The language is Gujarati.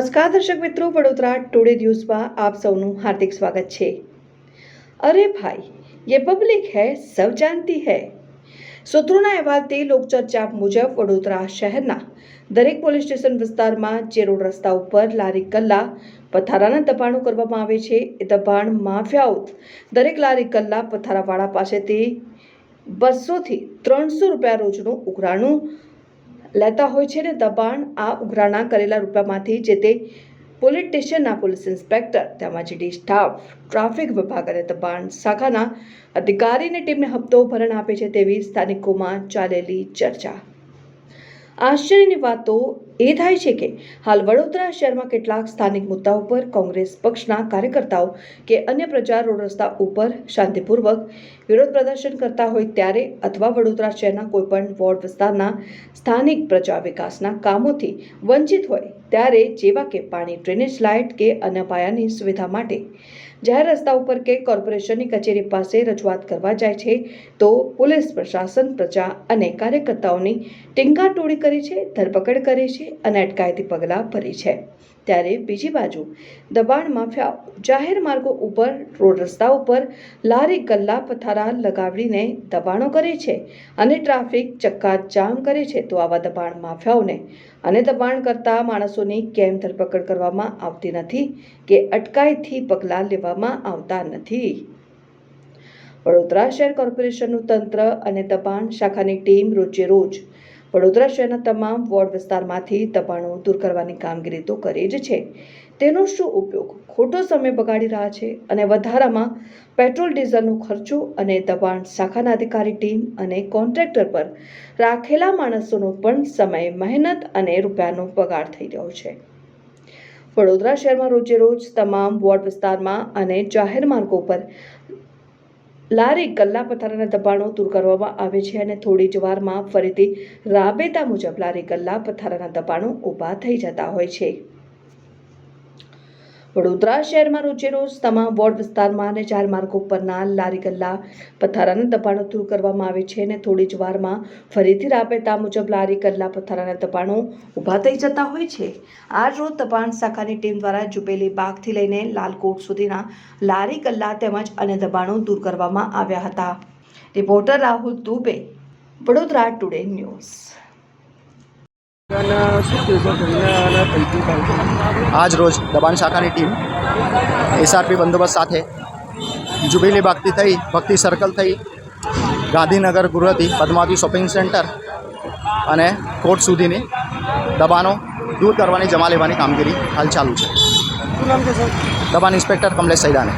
નમસ્કાર દર્શક મિત્રો, વડોદરા ટુડે ન્યૂઝમાં આપ સૌનું હાર્દિક સ્વાગત છે। અરે ભાઈ, ये पब्लिक है, सब जानती है। સૂત્રોના અહેવાલથી લોકચર્ચા મુજબ વડોદરા શહેરના દરેક પોલીસ સ્ટેશન વિસ્તારમાં જે રોડ રસ્તા ઉપર લારી ગલ્લા પથારાના દબાણો કરવામાં આવે છે, એ દબાણ માફિયાઓ દરેક લારી ગલ્લા પથારાવાળા પાસેથી 200 થી 300 રૂપિયા રોજનું ઉઘરાણું લેતા હોય છે ને દબાણ આ ઉઘરાણા કરેલા રૂપિયામાંથી જે તે પોલીસ સ્ટેશનના પોલીસ ઇન્સ્પેક્ટર તેમજ ડી સ્ટાફ, ટ્રાફિક વિભાગ અને દબાણ શાખાના અધિકારીને ટીમને હપ્તો ભરણ આપે છે તેવી સ્થાનિકોમાં ચાલેલી ચર્ચા। આશ્ચર્યની વાતો એ થાય છે કે હાલ વડોદરા શહેરમાં કેટલાક સ્થાનિક મુદ્દાઓ પર કોંગ્રેસ પક્ષના કાર્યકર્તાઓ કે અન્ય પ્રજા રોડ રસ્તા ઉપર શાંતિપૂર્વક વિરોધ પ્રદર્શન કરતા હોય ત્યારે અથવા વડોદરા શહેરના કોઈપણ વોર્ડ વિસ્તારના સ્થાનિક પ્રજા વિકાસના કામોથી વંચિત હોય ત્યારે જેવા કે પાણી, ડ્રેનેજ લાઇટ કે અન્ય પાયાની સુવિધા માટે જાહેર રસ્તા ઉપર કે કોર્પોરેશનની કચેરી પાસે રજૂઆત કરવા જાય છે તો પોલીસ પ્રશાસન પ્રજા અને કાર્યકર્તાઓની ટીંગાટોળી કરે છે, ધરપકડ કરે છે અને અટકાયતી પગલાં ભરે છે। ત્યારે બીજી બાજુ દબાણ માફિયાઓ જાહેર માર્ગો ઉપર, રોડ રસ્તા ઉપર લારી ગલ્લા પથારા લગાવીને દબાણો કરે છે અને ટ્રાફિક ચક્કાજામ કરે છે તો આવા દબાણ માફિયાઓને અને દબાણ કરતા માણસોની કેમ ધરપકડ કરવામાં આવતી નથી કે અટકાયતી પગલાં લેવામાં આવતા નથી? વડોદરા શહેર કોર્પોરેશનનું તંત્ર અને દબાણ શાખાની ટીમ રોજે રોજ વડોદરા શહેરના તમામ વોર્ડ વિસ્તારમાંથી દબાણો દૂર કરવાની કામગીરી તો કરે જ છે, તેનો શું ઉપયોગ? ખોટો સમય બગાડી રહ્યા છે અને વધારામાં પેટ્રોલ ડીઝલનો ખર્ચો અને દબાણ શાખાના અધિકારી ટીમ અને કોન્ટ્રાક્ટર પર રાખેલા માણસોનો પણ સમય, મહેનત અને રૂપિયાનો બગાડ થઈ રહ્યો છે। વડોદરા શહેરમાં રોજે રોજ તમામ વોર્ડ વિસ્તારમાં અને જાહેર માર્ગો પર લારી ગલ્લા પથારાના દબાણો દૂર કરવામાં આવે છે અને થોડી જ વારમાં ફરીથી રાબેતા મુજબ લારી ગલ્લા પથારાના દબાણો ઊભા થઈ જતા હોય છે। વડોદરા શહેરમાં રોજે રોજ તમામ વોર્ડ વિસ્તારમાં અને જાહેર માર્ગો પરના લારી ગલ્લા પથારાના દબાણો દૂર કરવામાં આવે છે અને થોડી જ વારમાં ફરીથી રાબેતા મુજબ લારી ગલ્લા પથારાના દબાણો ઊભા થઈ જતા હોય છે। આજ રોજ દબાણ શાખાની ટીમ દ્વારા જુબેલી બાગથી લઈને લાલકોટ સુધીના લારી ગલ્લા તેમજ અન્ય દબાણો દૂર કરવામાં આવ્યા હતા। Reporter Rahul Dubey, Vadodara today news. આજ રોજ દબાણ શાખાની ટીમ એસઆરપી બંદોબસ્ત સાથે જુબેલી બાગથી થઈ ભક્તિ સર્કલ થઈ ગાંધીનગર ગૃહથી પદ્માવતી શોપિંગ સેન્ટર અને કોર્ટ સુધીની દબાણો દૂર કરવાની, જમા લેવાની કામગીરી હાલ ચાલુ છે। દબાણ ઇન્સ્પેક્ટર કમલેશ સૈદાને।